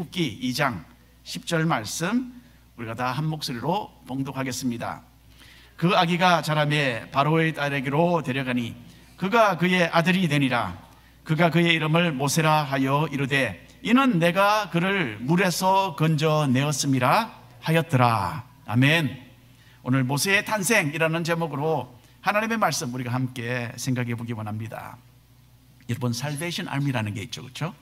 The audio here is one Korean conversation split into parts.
출애굽기 2장 10절 말씀 우리가 다 한 목소리로 봉독하겠습니다. 그 아기가 자라매 바로의 딸에게로 데려가니 그가 그의 아들이 되니라. 그가 그의 이름을 모세라 하여 이르되 이는 내가 그를 물에서 건져내었음이라 하였더라. 아멘. 오늘 모세의 탄생이라는 제목으로 하나님의 말씀 우리가 함께 생각해 보기 원합니다. 여러분, 살베이션 아미라는 게 있죠, 그렇죠?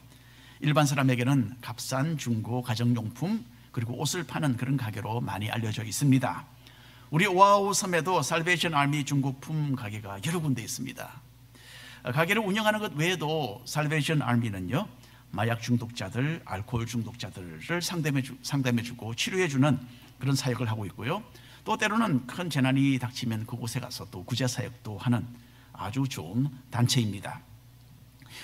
일반 사람에게는 값싼 중고 가정용품 그리고 옷을 파는 그런 가게로 많이 알려져 있습니다. 우리 오아후 섬에도 살베이션 아미 중고품 가게가 여러 군데 있습니다. 가게를 운영하는 것 외에도 살베이션 아미는요, 마약 중독자들, 알코올 중독자들을 상담해주고 치료해주는 그런 사역을 하고 있고요. 또 때로는 큰 재난이 닥치면 그곳에 가서 또 구제 사역도 하는 아주 좋은 단체입니다.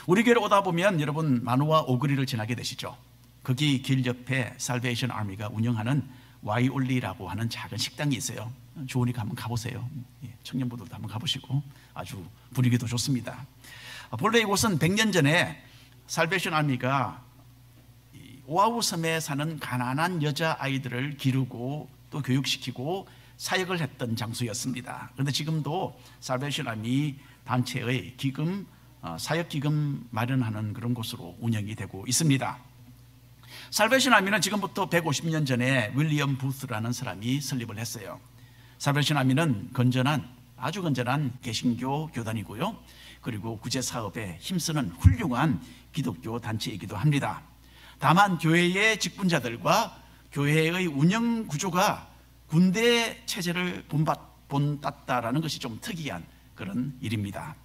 우리 교회로 오다 보면 여러분 만우와 오그리를 지나게 되시죠. 거기 길 옆에 살베이션 아미가 운영하는 와이올리라고 하는 작은 식당이 있어요. 좋으니까 한번 가보세요. 청년부들도 한번 가보시고 아주 분위기도 좋습니다. 본래 이곳은 100년 전에 살베이션 아미가 오아후 섬에 사는 가난한 여자아이들을 기르고 또 교육시키고 사역을 했던 장소였습니다. 그런데 지금도 살베이션 아미 단체의 기금, 사역기금 마련하는 그런 곳으로 운영이 되고 있습니다. 살베이션 아미는 지금부터 150년 전에 윌리엄 부스라는 사람이 설립을 했어요. 살베이션 아미는 아주 건전한 개신교 교단이고요. 그리고 구제 사업에 힘쓰는 훌륭한 기독교 단체이기도 합니다. 다만 교회의 직분자들과 교회의 운영 구조가 군대 체제를 본땄다라는 것이 좀 특이한 그런 일입니다.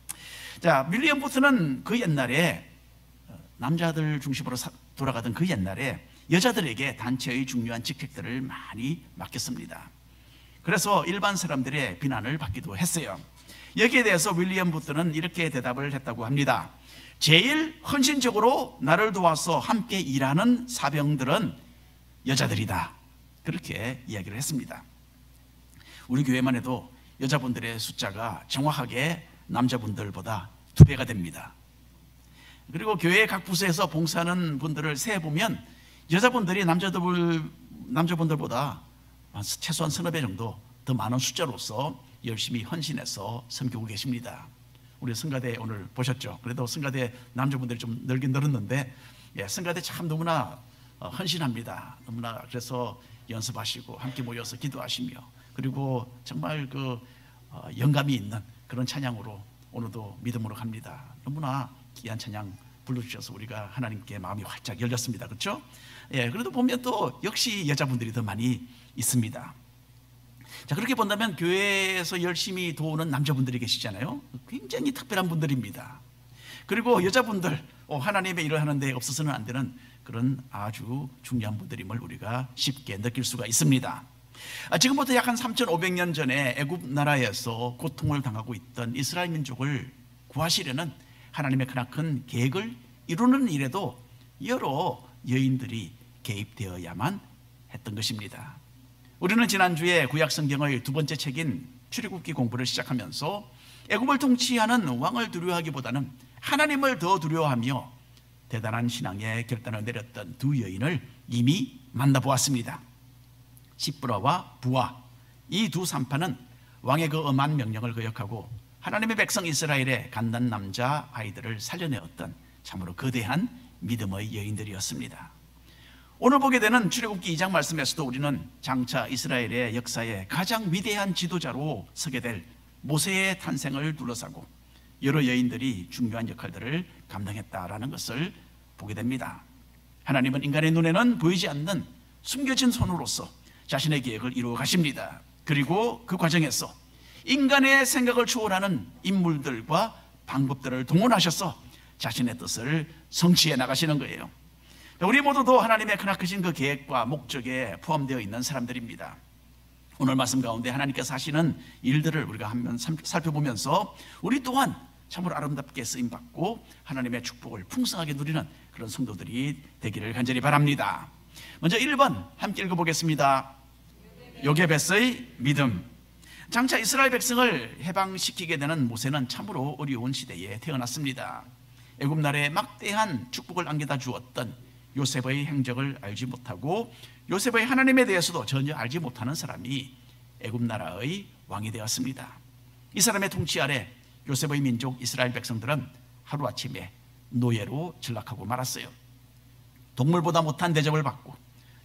자, 윌리엄 부스는 그 옛날에 남자들 중심으로 돌아가던 그 옛날에 여자들에게 단체의 중요한 직책들을 많이 맡겼습니다. 그래서 일반 사람들의 비난을 받기도 했어요. 여기에 대해서 윌리엄 부스는 이렇게 대답을 했다고 합니다. 제일 헌신적으로 나를 도와서 함께 일하는 사병들은 여자들이다. 그렇게 이야기를 했습니다. 우리 교회만 해도 여자분들의 숫자가 정확하게 남자분들보다 2배가 됩니다. 그리고 교회 각 부서에서 봉사하는 분들을 세보면 여자분들이 남자분들보다 최소한 3-4배 정도 더 많은 숫자로서 열심히 헌신해서 섬기고 계십니다. 우리 성가대 오늘 보셨죠? 그래도 성가대 남자분들이 좀 늘긴 늘었는데 성가대 참 너무나 헌신합니다. 너무나 그래서 연습하시고 함께 모여서 기도하시며 그리고 정말 영감이 있는 그런 찬양으로 오늘도 믿음으로 갑니다. 너무나 귀한 찬양 불러주셔서 우리가 하나님께 마음이 활짝 열렸습니다. 그렇죠? 그래도 보면 또 역시 여자분들이 더 많이 있습니다. 자, 그렇게 본다면 교회에서 열심히 도우는 남자분들이 계시잖아요. 굉장히 특별한 분들입니다. 그리고 여자분들 하나님의 일을 하는데 없어서는 안 되는 그런 아주 중요한 분들임을 우리가 쉽게 느낄 수가 있습니다. 지금부터 약 한 3,500년 전에 애굽 나라에서 고통을 당하고 있던 이스라엘 민족을 구하시려는 하나님의 크나큰 계획을 이루는 일에도 여러 여인들이 개입되어야만 했던 것입니다. 우리는 지난주에 구약 성경의 2번째 책인 출애굽기 공부를 시작하면서 애굽을 통치하는 왕을 두려워하기보다는 하나님을 더 두려워하며 대단한 신앙의 결단을 내렸던 2 여인을 이미 만나보았습니다. 시브라와 부아, 이 2 산파는 왕의 그 엄한 명령을 거역하고 하나님의 백성 이스라엘의 갓난 남자 아이들을 살려내었던 참으로 거대한 믿음의 여인들이었습니다. 오늘 보게 되는 출애굽기 2장 말씀에서도 우리는 장차 이스라엘의 역사의 가장 위대한 지도자로 서게 될 모세의 탄생을 둘러싸고 여러 여인들이 중요한 역할들을 감당했다라는 것을 보게 됩니다. 하나님은 인간의 눈에는 보이지 않는 숨겨진 손으로서 자신의 계획을 이루어 가십니다. 그리고 그 과정에서 인간의 생각을 초월하는 인물들과 방법들을 동원하셔서 자신의 뜻을 성취해 나가시는 거예요. 우리 모두도 하나님의 크나크신 그 계획과 목적에 포함되어 있는 사람들입니다. 오늘 말씀 가운데 하나님께서 하시는 일들을 우리가 한번 살펴보면서 우리 또한 참으로 아름답게 쓰임받고 하나님의 축복을 풍성하게 누리는 그런 성도들이 되기를 간절히 바랍니다. 먼저 1번 함께 읽어보겠습니다. 요게벳의 믿음. 장차 이스라엘 백성을 해방시키게 되는 모세는 참으로 어려운 시대에 태어났습니다. 애굽 나라에 막대한 축복을 안겨다 주었던 요셉의 행적을 알지 못하고 요셉의 하나님에 대해서도 전혀 알지 못하는 사람이 애굽 나라의 왕이 되었습니다. 이 사람의 통치 아래 요셉의 민족 이스라엘 백성들은 하루아침에 노예로 전락하고 말았어요. 동물보다 못한 대접을 받고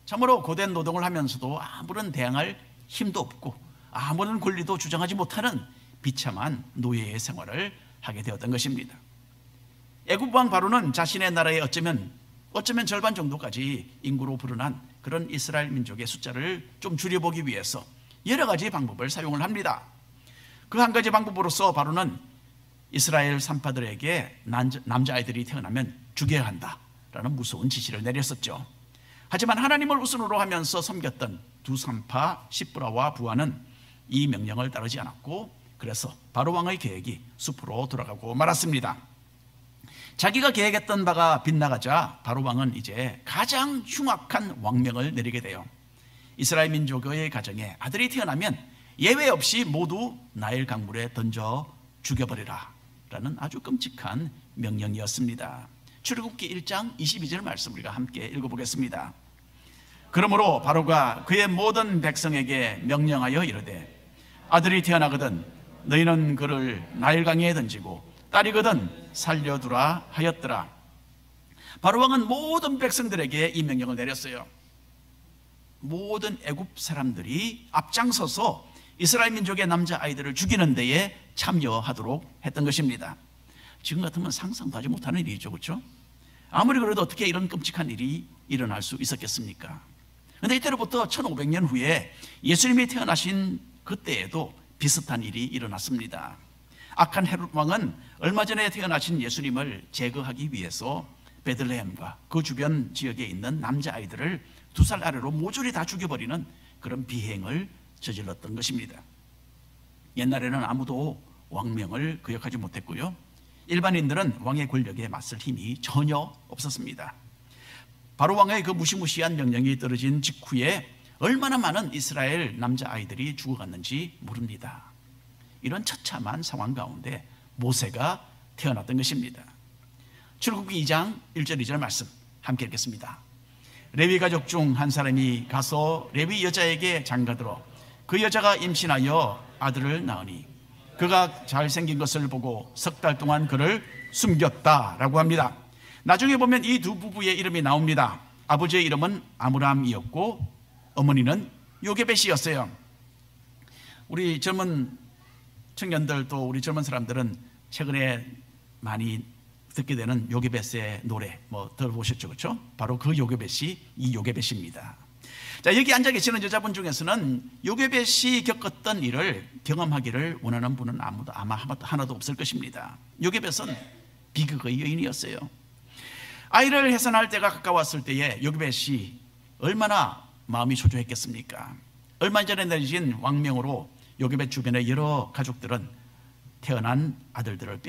참으로 고된 노동을 하면서도 아무런 대항할 힘도 없고 아무런 권리도 주장하지 못하는 비참한 노예의 생활을 하게 되었던 것입니다. 애굽 왕 바로는 자신의 나라에 어쩌면 절반 정도까지 인구로 불어난 그런 이스라엘 민족의 숫자를 좀 줄여보기 위해서 여러 가지 방법을 사용을 합니다. 그 한 가지 방법으로서 바로는 이스라엘 산파들에게 남자아이들이 태어나면 죽여야 한다라는 무서운 지시를 내렸었죠. 하지만 하나님을 우선으로 하면서 섬겼던 두 산파 시브라와 부하는 이 명령을 따르지 않았고 그래서 바로 왕의 계획이 숲으로 돌아가고 말았습니다. 자기가 계획했던 바가 빗나가자 바로 왕은 이제 가장 흉악한 왕명을 내리게 돼요. 이스라엘 민족의 가정에 아들이 태어나면 예외 없이 모두 나일 강물에 던져 죽여버리라 라는 아주 끔찍한 명령이었습니다. 출애굽기 1장 22절 말씀 우리가 함께 읽어보겠습니다. 그러므로 바로가 그의 모든 백성에게 명령하여 이르되 아들이 태어나거든 너희는 그를 나일강에 던지고 딸이거든 살려두라 하였더라. 바로 왕은 모든 백성들에게 이 명령을 내렸어요. 모든 애굽 사람들이 앞장서서 이스라엘 민족의 남자아이들을 죽이는 데에 참여하도록 했던 것입니다. 지금 같으면 상상도 하지 못하는 일이죠, 그렇죠? 아무리 그래도 어떻게 이런 끔찍한 일이 일어날 수 있었겠습니까? 그런데 이때로부터 1500년 후에 예수님이 태어나신 그때에도 비슷한 일이 일어났습니다. 악한 헤롯 왕은 얼마 전에 태어나신 예수님을 제거하기 위해서 베들레헴과 그 주변 지역에 있는 남자아이들을 2살 아래로 모조리 다 죽여버리는 그런 비행을 저질렀던 것입니다. 옛날에는 아무도 왕명을 거역하지 못했고요, 일반인들은 왕의 권력에 맞설 힘이 전혀 없었습니다. 바로 왕의 그 무시무시한 명령이 떨어진 직후에 얼마나 많은 이스라엘 남자아이들이 죽어갔는지 모릅니다. 이런 처참한 상황 가운데 모세가 태어났던 것입니다. 출애굽기 2장 1절 2절 말씀 함께 읽겠습니다. 레위 가족 중 한 사람이 가서 레위 여자에게 장가들어 그 여자가 임신하여 아들을 낳으니 그가 잘생긴 것을 보고 3달 동안 그를 숨겼다라고 합니다. 나중에 보면 이 두 부부의 이름이 나옵니다. 아버지의 이름은 아므람이었고 어머니는 요게벳이었어요. 우리 젊은 청년들 또 우리 젊은 사람들은 최근에 많이 듣게 되는 요게벳의 노래 들어보셨죠, 그렇죠? 바로 그 요게벳이 이 요게벳입니다. 자, 여기 앉아 계시는 여자분 중에서는 요게벳이 겪었던 일을 경험하기를 원하는 분은 아마 하나도 없을 것입니다. 요게벳은 비극의 여인이었어요. 아이를 해산할 때가 가까웠을 때에 요게벳이 얼마나 마음이 초조했겠습니까? 얼마 전에 내려진 왕명으로 요게벳 주변의 여러 가족들은 태어난 아들들을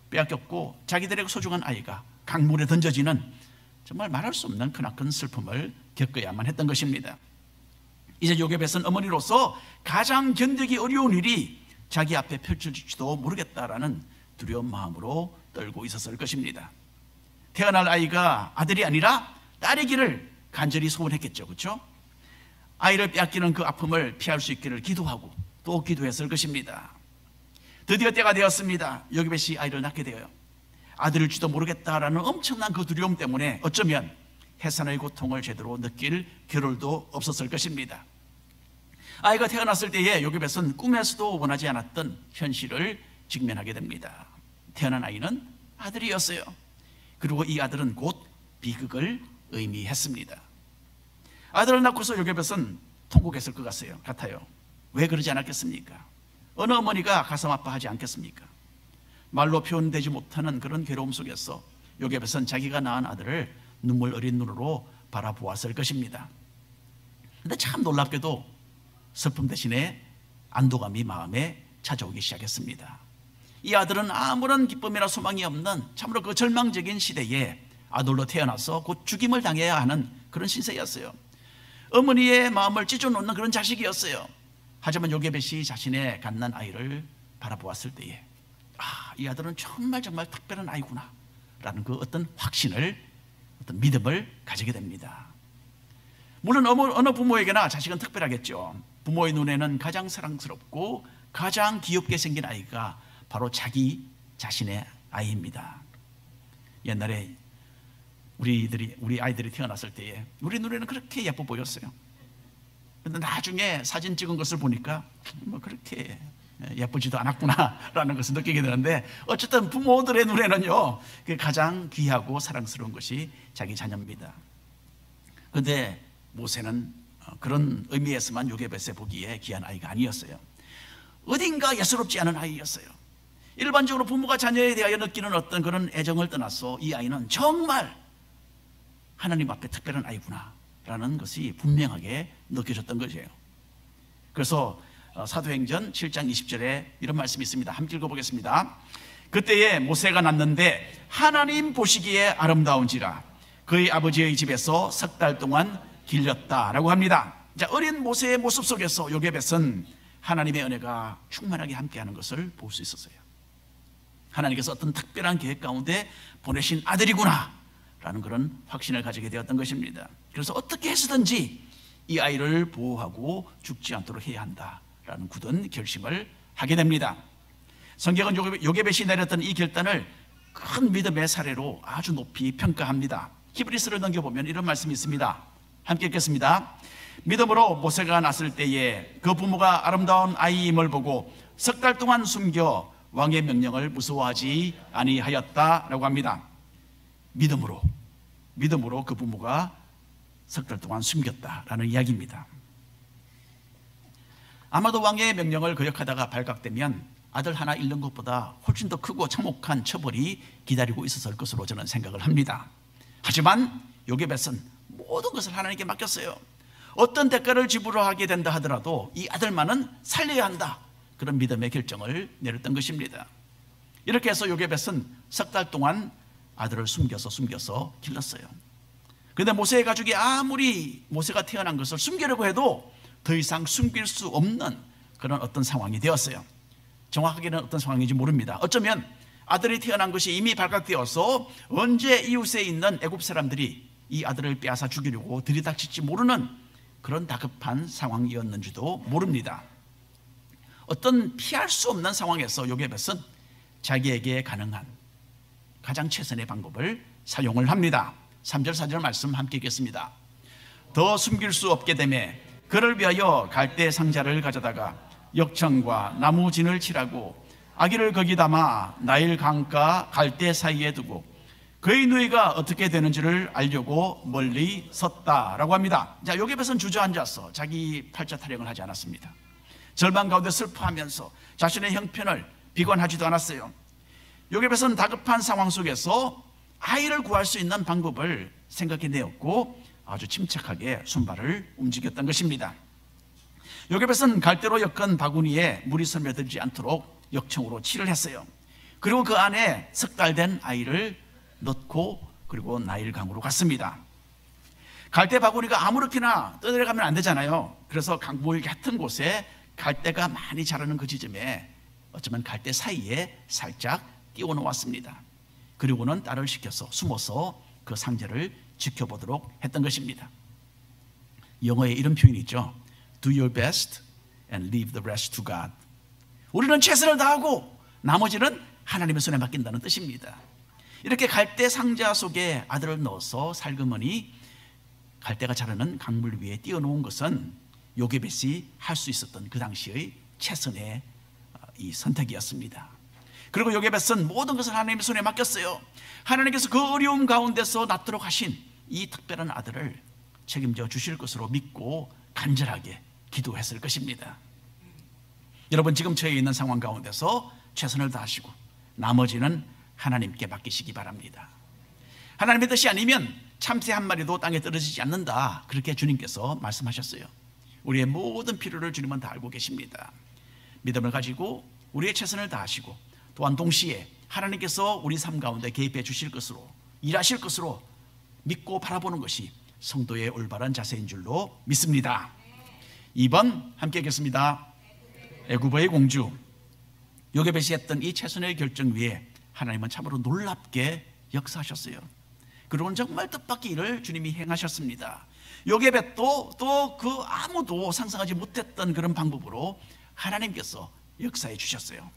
빼앗겼고 자기들의 소중한 아이가 강물에 던져지는 정말 말할 수 없는 크나큰 슬픔을 겪어야만 했던 것입니다. 이제 요게벳은 어머니로서 가장 견디기 어려운 일이 자기 앞에 펼쳐질지도 모르겠다라는 두려운 마음으로 떨고 있었을 것입니다. 태어날 아이가 아들이 아니라 딸이기를 간절히 소원했겠죠, 그렇죠? 아이를 빼앗기는 그 아픔을 피할 수 있기를 기도하고 또 기도했을 것입니다. 드디어 때가 되었습니다. 요게벳이 아이를 낳게 되어요. 아들일지도 모르겠다라는 엄청난 그 두려움 때문에 어쩌면 해산의 고통을 제대로 느낄 겨를도 없었을 것입니다. 아이가 태어났을 때에 요게벳은 꿈에서도 원하지 않았던 현실을 직면하게 됩니다. 태어난 아이는 아들이었어요. 그리고 이 아들은 곧 비극을 의미했습니다. 아들을 낳고서 요게벳은 통곡했을 것 같아요. 왜 그러지 않았겠습니까? 어느 어머니가 가슴 아파하지 않겠습니까? 말로 표현되지 못하는 그런 괴로움 속에서 요게벳은 자기가 낳은 아들을 눈물 어린 눈으로 바라보았을 것입니다. 그런데 참 놀랍게도 슬픔 대신에 안도감이 마음에 찾아오기 시작했습니다. 이 아들은 아무런 기쁨이나 소망이 없는 참으로 그 절망적인 시대에 아들로 태어나서 곧 죽임을 당해야 하는 그런 신세였어요. 어머니의 마음을 찢어놓는 그런 자식이었어요. 하지만 요게벳이 자신의 갓난 아이를 바라보았을 때에 이 아들은 정말 특별한 아이구나 라는 그 어떤 확신을 어떤 믿음을 가지게 됩니다. 물론 어느 부모에게나 자식은 특별하겠죠. 부모의 눈에는 가장 사랑스럽고 가장 귀엽게 생긴 아이가 바로 자기 자신의 아이입니다. 옛날에 우리 아이들이 태어났을 때에 우리 눈에는 그렇게 예뻐 보였어요. 근데 나중에 사진 찍은 것을 보니까 뭐 그렇게 예쁘지도 않았구나라는 것을 느끼게 되는데, 어쨌든 부모들의 눈에는요, 가장 귀하고 사랑스러운 것이 자기 자녀입니다. 그런데 모세는 그런 의미에서만 요게벳에 보기에 귀한 아이가 아니었어요. 어딘가 예스럽지 않은 아이였어요. 일반적으로 부모가 자녀에 대하여 느끼는 어떤 그런 애정을 떠나서 이 아이는 정말 하나님 앞에 특별한 아이구나 라는 것이 분명하게 느껴졌던 것이에요. 그래서 사도행전 7장 20절에 이런 말씀이 있습니다. 함께 읽어보겠습니다. 그때에 모세가 낳는데 하나님 보시기에 아름다운지라 그의 아버지의 집에서 석 달 동안 길렸다라고 합니다. 자, 어린 모세의 모습 속에서 요게벳은 하나님의 은혜가 충만하게 함께하는 것을 볼 수 있었어요. 하나님께서 어떤 특별한 계획 가운데 보내신 아들이구나 라는 그런 확신을 가지게 되었던 것입니다. 그래서 어떻게 해서든지 이 아이를 보호하고 죽지 않도록 해야 한다라는 굳은 결심을 하게 됩니다. 성경은 요게벳이 내렸던 이 결단을 큰 믿음의 사례로 아주 높이 평가합니다. 히브리서를 넘겨보면 이런 말씀이 있습니다. 함께 읽겠습니다. 믿음으로 모세가 났을 때에 그 부모가 아름다운 아이임을 보고 석 달 동안 숨겨 왕의 명령을 무서워하지 아니하였다라고 합니다. 믿음으로 그 부모가 석 달 동안 숨겼다라는 이야기입니다. 아마도 왕의 명령을 거역하다가 발각되면 아들 하나 잃는 것보다 훨씬 더 크고 참혹한 처벌이 기다리고 있었을 것으로 저는 생각을 합니다. 하지만 요게벳은 모든 것을 하나님께 맡겼어요. 어떤 대가를 지불하게 된다 하더라도 이 아들만은 살려야 한다, 그런 믿음의 결정을 내렸던 것입니다. 이렇게 해서 요게벳은 석 달 동안 아들을 숨겨서 길렀어요. 그런데 모세의 가족이 아무리 모세가 태어난 것을 숨기려고 해도 더 이상 숨길 수 없는 그런 어떤 상황이 되었어요. 정확하게는 어떤 상황인지 모릅니다. 어쩌면 아들이 태어난 것이 이미 발각되어서 언제 이웃에 있는 애굽 사람들이 이 아들을 빼앗아 죽이려고 들이닥칠지 모르는 그런 다급한 상황이었는지도 모릅니다. 어떤 피할 수 없는 상황에서 요게벳은 자기에게 가능한 가장 최선의 방법을 사용을 합니다. 3절 4절 말씀 함께 읽겠습니다. 더 숨길 수 없게 되매 그를 위하여 갈대 상자를 가져다가 역청과 나무 진을 칠하고 아기를 거기 담아 나일 강가 갈대 사이에 두고 그의 누이가 어떻게 되는지를 알려고 멀리 섰다라고 합니다. 자, 요게벳은 주저앉아서 자기 팔자 타령을 하지 않았습니다. 절망 가운데 슬퍼하면서 자신의 형편을 비관하지도 않았어요. 요게벳은 다급한 상황 속에서 아이를 구할 수 있는 방법을 생각해내었고 아주 침착하게 손발을 움직였던 것입니다. 요게벳은 갈대로 엮은 바구니에 물이 스며들지 않도록 역청으로 칠을 했어요. 그리고 그 안에 석 달 된 아이를 넣고 그리고 나일강으로 갔습니다. 갈대 바구니가 아무렇게나 떠내려가면 안 되잖아요. 그래서 강물 같은 곳에 갈대가 많이 자라는 그 지점에 어쩌면 갈대 사이에 살짝 띄워 놓았습니다. 그리고는 딸을 시켜서 숨어서 그 상자를 지켜보도록 했던 것입니다. 영어에 이런 표현이 있죠. Do your best and leave the rest to God. 우리는 최선을 다하고 나머지는 하나님의 손에 맡긴다는 뜻입니다. 이렇게 갈대 상자 속에 아들을 넣어서 살그머니 갈대가 자라는 강물 위에 띄워놓은 것은 요게벳이 할 수 있었던 그 당시의 최선의 이 선택이었습니다. 그리고 요게벳은 모든 것을 하나님의 손에 맡겼어요. 하나님께서 그 어려움 가운데서 낳도록 하신 이 특별한 아들을 책임져 주실 것으로 믿고 간절하게 기도했을 것입니다. 여러분, 지금 처해 있는 상황 가운데서 최선을 다하시고 나머지는 하나님께 맡기시기 바랍니다. 하나님의 뜻이 아니면 참새 한 마리도 땅에 떨어지지 않는다, 그렇게 주님께서 말씀하셨어요. 우리의 모든 필요를 주님은 다 알고 계십니다. 믿음을 가지고 우리의 최선을 다하시고 또한 동시에 하나님께서 우리 삶 가운데 개입해 주실 것으로, 일하실 것으로 믿고 바라보는 것이 성도의 올바른 자세인 줄로 믿습니다. 2번 함께 읽겠습니다. 애굽의 공주 요게벳이 했던 이 최선의 결정 위에 하나님은 참으로 놀랍게 역사하셨어요. 그런 정말 뜻밖의 일을 주님이 행하셨습니다. 요게벳도 또 그 아무도 상상하지 못했던 그런 방법으로 하나님께서 역사해 주셨어요.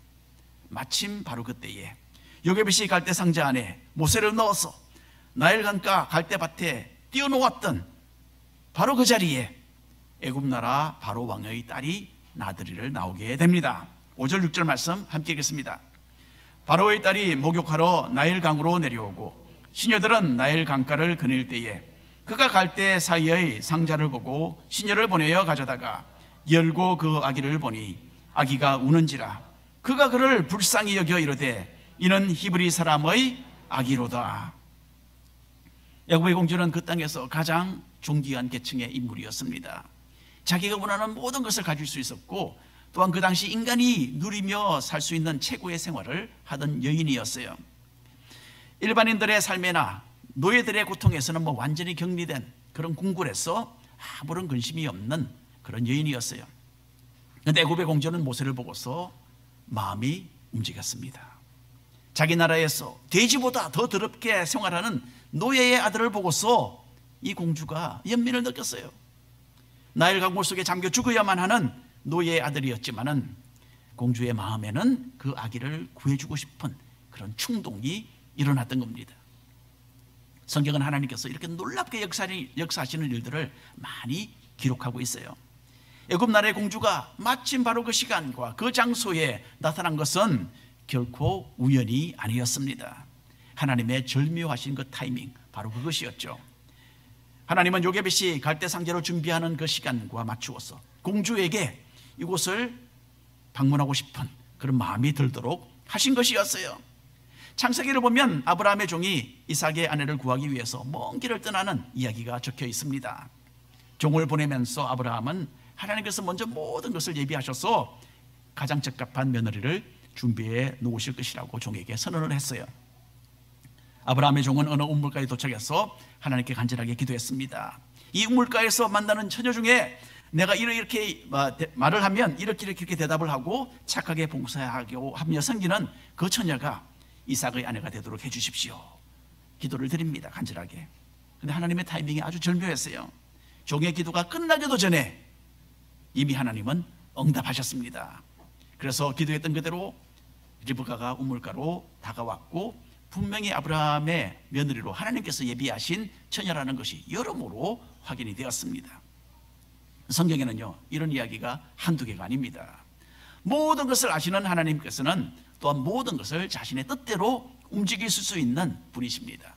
마침 바로 그때에 요게벳이 갈대 상자 안에 모세를 넣어서 나일 강가 갈대밭에 띄워놓았던 바로 그 자리에 애굽 나라 바로 왕의 딸이 나드리를 나오게 됩니다. 5절 6절 말씀 함께 읽겠습니다. 바로의 딸이 목욕하러 나일 강으로 내려오고 시녀들은 나일 강가를 거닐 때에 그가 갈대 사이의 상자를 보고 시녀를 보내어 가져다가 열고 그 아기를 보니 아기가 우는지라 그가 그를 불쌍히 여겨 이르되 이는 히브리 사람의 아기로다. 애굽의 공주는 그 땅에서 가장 존귀한 계층의 인물이었습니다. 자기가 원하는 모든 것을 가질 수 있었고 또한 그 당시 인간이 누리며 살 수 있는 최고의 생활을 하던 여인이었어요. 일반인들의 삶이나 노예들의 고통에서는 완전히 격리된 그런 궁궐에서 아무런 근심이 없는 그런 여인이었어요. 그런데 애굽의 공주는 모세를 보고서 마음이 움직였습니다. 자기 나라에서 돼지보다 더 더럽게 생활하는 노예의 아들을 보고서 이 공주가 연민을 느꼈어요. 나일 강물 속에 잠겨 죽어야만 하는 노예의 아들이었지만은 공주의 마음에는 그 아기를 구해주고 싶은 그런 충동이 일어났던 겁니다. 성경은 하나님께서 이렇게 놀랍게 역사하시는 일들을 많이 기록하고 있어요. 애굽 나라의 공주가 마침 바로 그 시간과 그 장소에 나타난 것은 결코 우연이 아니었습니다. 하나님의 절묘하신 그 타이밍, 바로 그것이었죠. 하나님은 요게벳이 갈대 상자로 준비하는 그 시간과 맞추어서 공주에게 이곳을 방문하고 싶은 그런 마음이 들도록 하신 것이었어요. 창세기를 보면 아브라함의 종이 이삭의 아내를 구하기 위해서 먼 길을 떠나는 이야기가 적혀 있습니다. 종을 보내면서 아브라함은 하나님께서 먼저 모든 것을 예비하셔서 가장 적합한 며느리를 준비해 놓으실 것이라고 종에게 선언을 했어요. 아브라함의 종은 어느 우물가에 도착해서 하나님께 간절하게 기도했습니다. 이 우물가에서 만나는 처녀 중에 내가 이렇게 말을 하면 이렇게 대답을 하고 착하게 봉사하고 하며 섬기는 그 처녀가 이삭의 아내가 되도록 해주십시오. 기도를 드립니다. 간절하게. 그런데 하나님의 타이밍이 아주 절묘했어요. 종의 기도가 끝나기도 전에 이미 하나님은 응답하셨습니다. 그래서 기도했던 그대로 리브가가 우물가로 다가왔고 분명히 아브라함의 며느리로 하나님께서 예비하신 처녀라는 것이 여러모로 확인이 되었습니다. 성경에는요 이런 이야기가 한두 개가 아닙니다. 모든 것을 아시는 하나님께서는 또한 모든 것을 자신의 뜻대로 움직이실 수 있는 분이십니다.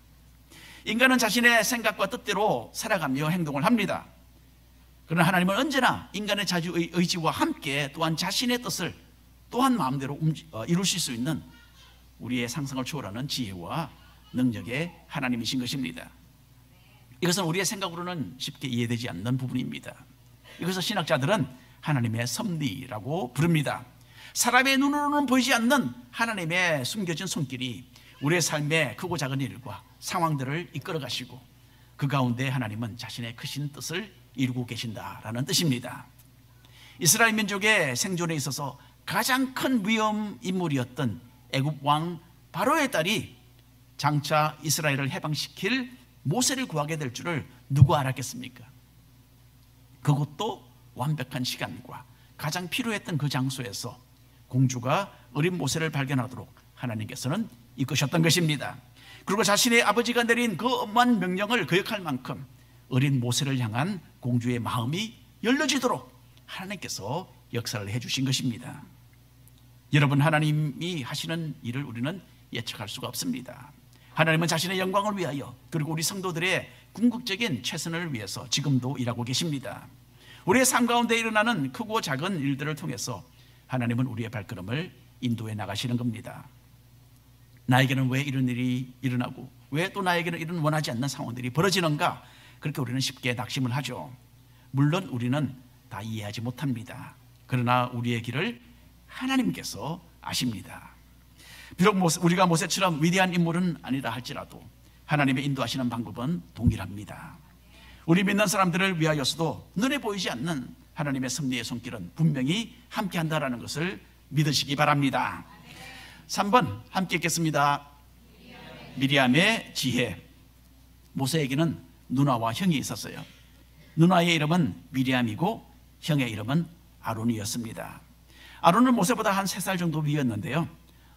인간은 자신의 생각과 뜻대로 살아가며 행동을 합니다. 그러나 하나님은 언제나 인간의 자주의지와 함께 또한 자신의 뜻을 또한 마음대로 이루실 수 있는 우리의 상상을 초월하는 지혜와 능력의 하나님이신 것입니다. 이것은 우리의 생각으로는 쉽게 이해되지 않는 부분입니다. 이것을 신학자들은 하나님의 섭리라고 부릅니다. 사람의 눈으로는 보이지 않는 하나님의 숨겨진 손길이 우리의 삶의 크고 작은 일과 상황들을 이끌어 가시고 그 가운데 하나님은 자신의 크신 뜻을 이루고 계신다라는 뜻입니다. 이스라엘 민족의 생존에 있어서 가장 큰 위험 인물이었던 애굽 왕 바로의 딸이 장차 이스라엘을 해방시킬 모세를 구하게 될 줄을 누가 알았겠습니까? 그것도 완벽한 시간과 가장 필요했던 그 장소에서 공주가 어린 모세를 발견하도록 하나님께서는 이끄셨던 것입니다. 그리고 자신의 아버지가 내린 그 엄한 명령을 거역할 만큼 어린 모세를 향한 공주의 마음이 열려지도록 하나님께서 역사를 해주신 것입니다. 여러분, 하나님이 하시는 일을 우리는 예측할 수가 없습니다. 하나님은 자신의 영광을 위하여 그리고 우리 성도들의 궁극적인 최선을 위해서 지금도 일하고 계십니다. 우리의 삶 가운데 일어나는 크고 작은 일들을 통해서 하나님은 우리의 발걸음을 인도해 나가시는 겁니다. 나에게는 왜 이런 일이 일어나고 왜 또 나에게는 이런 원하지 않는 상황들이 벌어지는가, 그렇게 우리는 쉽게 낙심을 하죠. 물론 우리는 다 이해하지 못합니다. 그러나 우리의 길을 하나님께서 아십니다. 비록 우리가 모세처럼 위대한 인물은 아니라 할지라도 하나님의 인도하시는 방법은 동일합니다. 우리 믿는 사람들을 위하여서도 눈에 보이지 않는 하나님의 섭리의 손길은 분명히 함께한다라는 것을 믿으시기 바랍니다. 3번 함께 읽겠습니다. 미리암의 지혜. 모세에게는 누나와 형이 있었어요. 누나의 이름은 미리암이고 형의 이름은 아론이었습니다. 아론은 모세보다 한 3살 정도 위였는데요,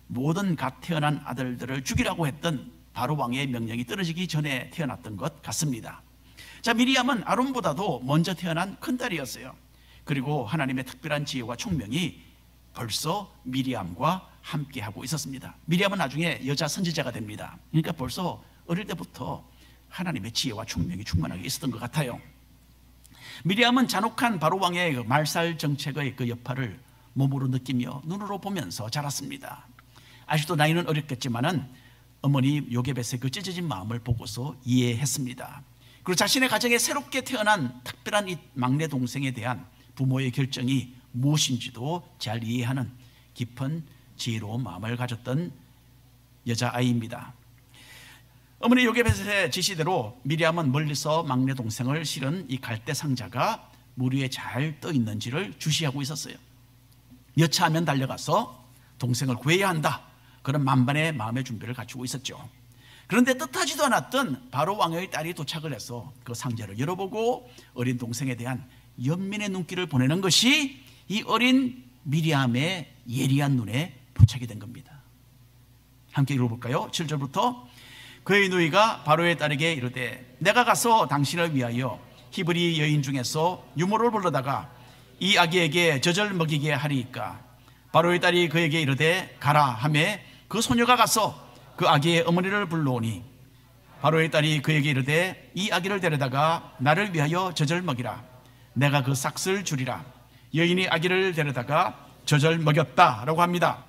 모든 갓 태어난 아들들을 죽이라고 했던 바로 왕의 명령이 떨어지기 전에 태어났던 것 같습니다. 자, 미리암은 아론보다도 먼저 태어난 큰딸이었어요. 그리고 하나님의 특별한 지혜와 총명이 벌써 미리암과 함께하고 있었습니다. 미리암은 나중에 여자 선지자가 됩니다. 그러니까 벌써 어릴 때부터 하나님의 지혜와 총명이 충만하게 있었던 것 같아요. 미리암은 잔혹한 바로왕의 그 말살 정책의 그 여파를 몸으로 느끼며 눈으로 보면서 자랐습니다. 아직도 나이는 어렸겠지만은 어머니 요게벳의 그 찢어진 마음을 보고서 이해했습니다. 그리고 자신의 가정에 새롭게 태어난 특별한 이 막내 동생에 대한 부모의 결정이 무엇인지도 잘 이해하는 깊은 지혜로운 마음을 가졌던 여자아이입니다. 어머니 요게벳의 지시대로 미리암은 멀리서 막내 동생을 실은 이 갈대 상자가 물 위에 잘 떠 있는지를 주시하고 있었어요. 여차하면 달려가서 동생을 구해야 한다, 그런 만반의 마음의 준비를 갖추고 있었죠. 그런데 뜻하지도 않았던 바로 왕의 딸이 도착을 해서 그 상자를 열어보고 어린 동생에 대한 연민의 눈길을 보내는 것이 이 어린 미리암의 예리한 눈에 포착이 된 겁니다. 함께 읽어볼까요? 7절부터 그의 누이가 바로의 딸에게 이르되 내가 가서 당신을 위하여 히브리 여인 중에서 유모를 불러다가 이 아기에게 젖을 먹이게 하리이까. 바로의 딸이 그에게 이르되 가라 하매 그 소녀가 가서 그 아기의 어머니를 불러오니 바로의 딸이 그에게 이르되 이 아기를 데려다가 나를 위하여 젖을 먹이라. 내가 그 싹을 주리라. 여인이 아기를 데려다가 젖을 먹였다라고 합니다.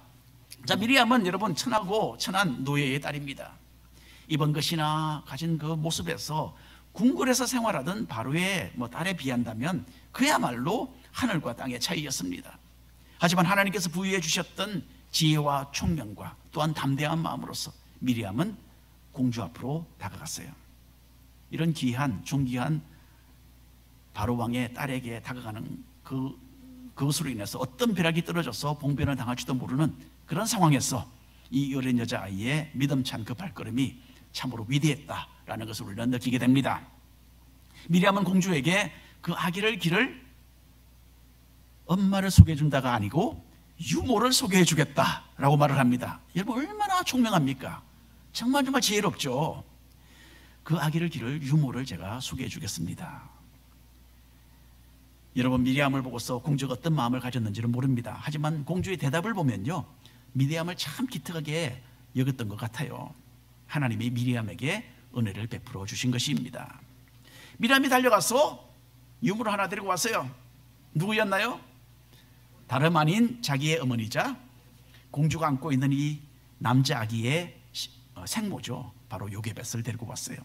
자, 미리암은 여러분 천하고 천한 노예의 딸입니다. 입은 것이나 가진 그 모습에서 궁궐에서 생활하던 바로의 딸에 비한다면 그야말로 하늘과 땅의 차이였습니다. 하지만 하나님께서 부여해 주셨던 지혜와 총명과 또한 담대한 마음으로서 미리암은 공주 앞으로 다가갔어요. 이런 귀한 존귀한 바로 왕의 딸에게 다가가는 그것으로 인해서 어떤 벼락이 떨어져서 봉변을 당할지도 모르는 그런 상황에서 이 어린 여자아이의 믿음찬 그 발걸음이 참으로 위대했다라는 것을 우리는 느끼게 됩니다. 미리암은 공주에게 그 아기를 길을 엄마를 소개해 준다가 아니고 유모를 소개해 주겠다라고 말을 합니다. 여러분 얼마나 총명합니까? 정말 지혜롭죠. 그 아기를 기를 유모를 제가 소개해 주겠습니다. 여러분 미리암을 보고서 공주가 어떤 마음을 가졌는지는 모릅니다. 하지만 공주의 대답을 보면요, 미리암을 참 기특하게 여겼던 것 같아요. 하나님이 미리암에게 은혜를 베풀어 주신 것입니다. 미리암이 달려가서 유모를 하나 데리고 왔어요. 누구였나요? 다름 아닌 자기의 어머니자 공주가 안고 있는 이 남자 아기의 생모죠. 바로 요게벳을 데리고 왔어요.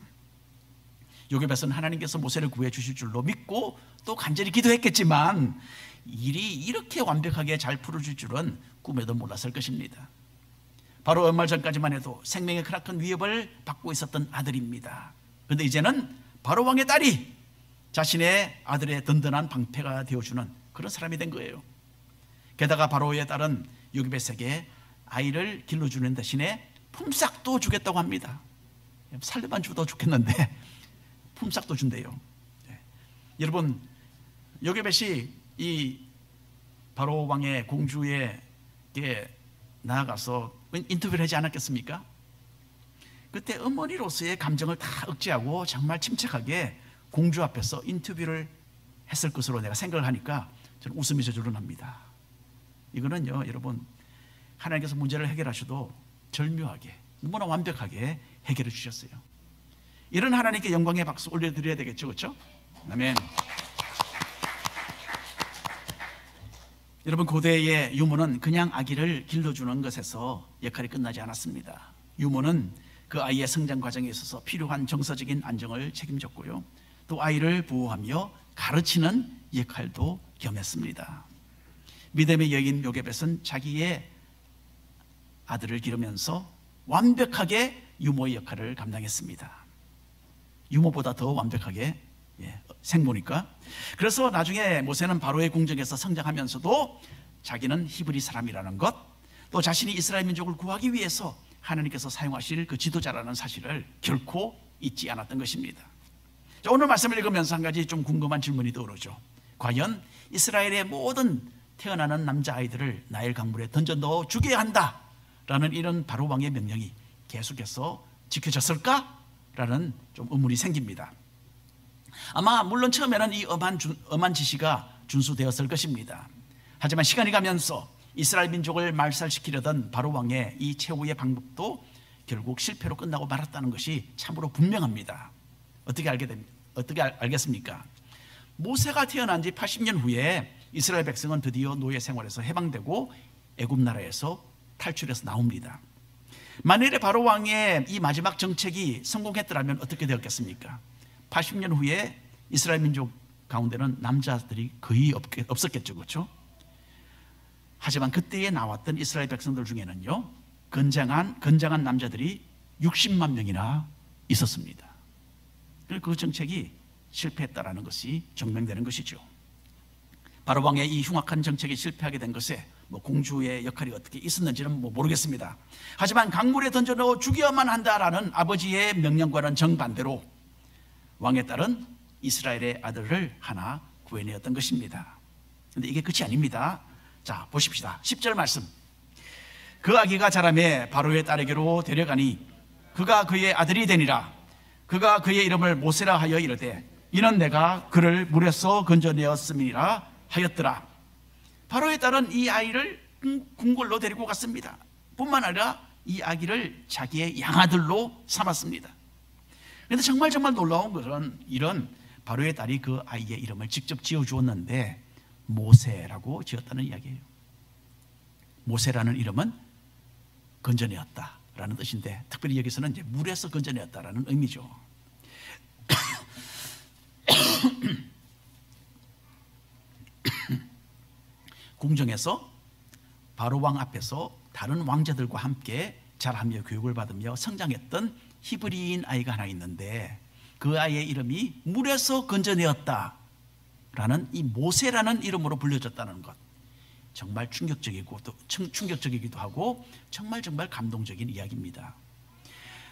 요게벳은 하나님께서 모세를 구해 주실 줄로 믿고 또 간절히 기도했겠지만 일이 이렇게 완벽하게 잘 풀어질 줄은 꿈에도 몰랐을 것입니다. 바로 얼마 전까지만 해도 생명의 크나큰 위협을 받고 있었던 아들입니다. 그런데 이제는 바로 왕의 딸이 자신의 아들의 든든한 방패가 되어주는 그런 사람이 된 거예요. 게다가 바로의 딸은 요게벳에게 아이를 길러주는 대신에 품삯도 주겠다고 합니다. 살려만 줘도 좋겠는데 품삯도 준대요. 네. 여러분 요게벳이 이 바로 왕의 공주에게 나아가서 인터뷰를 하지 않았겠습니까? 그때 어머니로서의 감정을 다 억제하고 정말 침착하게 공주 앞에서 인터뷰를 했을 것으로 내가 생각을 하니까 저는 웃음이 저절로 납니다. 이거는요 여러분 하나님께서 문제를 해결하셔도 절묘하게 너무나 완벽하게 해결해 주셨어요. 이런 하나님께 영광의 박수 올려드려야 되겠죠, 그렇죠? 아멘. 여러분 고대의 유모는 그냥 아기를 길러주는 것에서 역할이 끝나지 않았습니다. 유모는 그 아이의 성장 과정에 있어서 필요한 정서적인 안정을 책임졌고요, 또 아이를 보호하며 가르치는 역할도 겸했습니다. 믿음의 여인 요게벳은 자기의 아들을 기르면서 완벽하게 유모의 역할을 감당했습니다. 유모보다 더 완벽하게 생모니까. 그래서 나중에 모세는 바로의 궁정에서 성장하면서도 자기는 히브리 사람이라는 것, 또 자신이 이스라엘 민족을 구하기 위해서 하나님께서 사용하실 그 지도자라는 사실을 결코 잊지 않았던 것입니다. 자, 오늘 말씀을 읽으면서 한 가지 좀 궁금한 질문이 떠오르죠. 과연 이스라엘의 모든 태어나는 남자아이들을 나일 강물에 던져 넣어 죽여야 한다라는 이런 바로 왕의 명령이 계속해서 지켜졌을까? 라는 좀 의문이 생깁니다. 아마 물론 처음에는 이 엄한 지시가 준수되었을 것입니다. 하지만 시간이 가면서 이스라엘 민족을 말살시키려던 바로 왕의 이 최후의 방법도 결국 실패로 끝나고 말았다는 것이 참으로 분명합니다. 어떻게 알겠습니까? 모세가 태어난 지 80년 후에 이스라엘 백성은 드디어 노예 생활에서 해방되고 애굽 나라에서 탈출해서 나옵니다. 만일에 바로 왕의 이 마지막 정책이 성공했더라면 어떻게 되었겠습니까? 80년 후에 이스라엘 민족 가운데는 남자들이 거의 없었겠죠, 그렇죠? 하지만 그때에 나왔던 이스라엘 백성들 중에는요, 건장한 남자들이 60만 명이나 있었습니다. 그 정책이 실패했다라는 것이 증명되는 것이죠. 바로 왕의 이 흉악한 정책이 실패하게 된 것에 공주의 역할이 어떻게 있었는지는 모르겠습니다. 하지만 강물에 던져 넣어 죽여야만 한다라는 아버지의 명령과는 정반대로 왕의 딸은 이스라엘의 아들을 하나 구해내었던 것입니다. 그런데 이게 끝이 아닙니다. 자, 보십시다. 10절 말씀. 그 아기가 자라매 바로의 딸에게로 데려가니 그가 그의 아들이 되니라. 그가 그의 이름을 모세라 하여 이르되 이는 내가 그를 물에서 건져내었음이라 하였더라. 바로의 딸은 이 아이를 궁궐로 데리고 갔습니다. 뿐만 아니라 이 아기를 자기의 양아들로 삼았습니다. 그런데 정말 놀라운 것은 이런 바로의 딸이 그 아이의 이름을 직접 지어주었는데 모세라고 지었다는 이야기예요. 모세라는 이름은 건져내었다라는 뜻인데 특별히 여기서는 이제 물에서 건져내었다라는 의미죠. 궁정에서 바로 왕 앞에서 다른 왕자들과 함께 자라며 교육을 받으며 성장했던 히브리인 아이가 하나 있는데 그 아이의 이름이 물에서 건져내었다라는 이 모세라는 이름으로 불려졌다는 것, 정말 충격적이기도 하고 정말 감동적인 이야기입니다.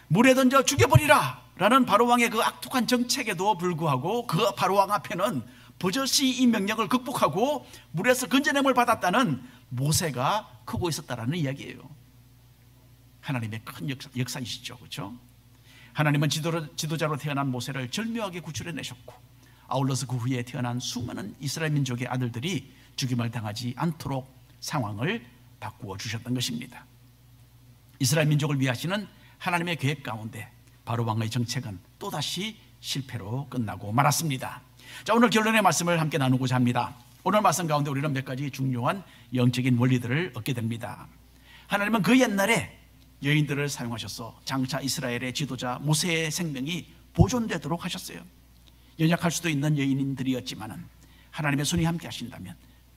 물에 던져 죽여버리라 라는 바로왕의 그 악독한 정책에도 불구하고 그 바로왕 앞에는 버젓이 이 명령을 극복하고 물에서 건져냄을 받았다는 모세가 크고 있었다라는 이야기예요. 하나님의 큰 역사이시죠, 그렇죠? 하나님은 지도자로 태어난 모세를 절묘하게 구출해내셨고 아울러서 그 후에 태어난 수많은 이스라엘 민족의 아들들이 죽임을 당하지 않도록 상황을 바꾸어 주셨던 것입니다. 이스라엘 민족을 위하시는 하나님의 계획 가운데 바로 왕의 정책은 또다시 실패로 끝나고 말았습니다. 자, 오늘 결론의 말씀을 함께 나누고자 합니다. 오늘 말씀 가운데 우리는 몇 가지 중요한 영적인 원리들을 얻게 됩니다. 하나님은 그 옛날에 여인들을 사용하셔서 장차 이스라엘의 지도자 모세의 생명이 보존되도록 하셨어요. 연약할 수도 있는 여인들이었지만 하나님의 손이 함께 하신다면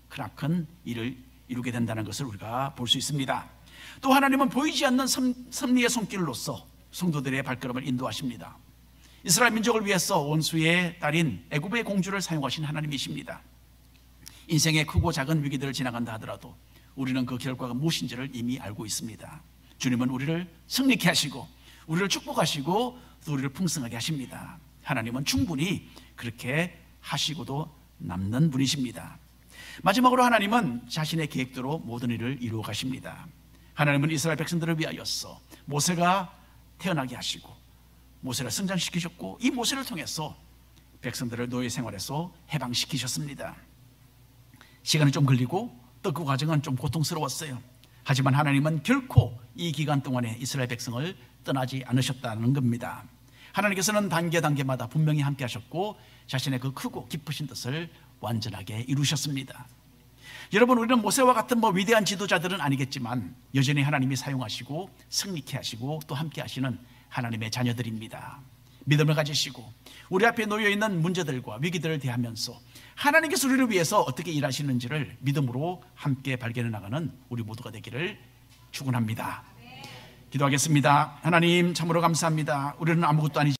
크나큰 일을 이루게 된다는 것을 우리가 볼 수 있습니다. 또 하나님은 보이지 않는 섭리의 손길로서 성도들의 발걸음을 인도하십니다. 이스라엘 민족을 위해서 원수의 딸인 애굽의 공주를 사용하신 하나님이십니다. 인생의 크고 작은 위기들을 지나간다 하더라도 우리는 그 결과가 무엇인지를 이미 알고 있습니다. 주님은 우리를 승리케 하시고 우리를 축복하시고 또 우리를 풍성하게 하십니다. 하나님은 충분히 그렇게 하시고도 남는 분이십니다. 마지막으로 하나님은 자신의 계획대로 모든 일을 이루어 가십니다. 하나님은 이스라엘 백성들을 위하여서 모세가 태어나게 하시고 모세를 성장시키셨고 이 모세를 통해서 백성들을 노예 생활에서 해방시키셨습니다. 시간이 좀 걸리고 또 그 과정은 좀 고통스러웠어요. 하지만 하나님은 결코 이 기간 동안에 이스라엘 백성을 떠나지 않으셨다는 겁니다. 하나님께서는 단계마다 분명히 함께 하셨고 자신의 그 크고 깊으신 뜻을 완전하게 이루셨습니다. 여러분, 우리는 모세와 같은 위대한 지도자들은 아니겠지만 여전히 하나님이 사용하시고 승리케 하시고 또 함께 하시는 하나님의 자녀들입니다. 믿음을 가지시고 우리 앞에 놓여있는 문제들과 위기들을 대하면서 하나님께서 우리를 위해서 어떻게 일하시는지를 믿음으로 함께 발견해 나가는 우리 모두가 되기를 축원합니다. 기도하겠습니다. 하나님, 참으로 감사합니다. 우리는 아무것도 아니지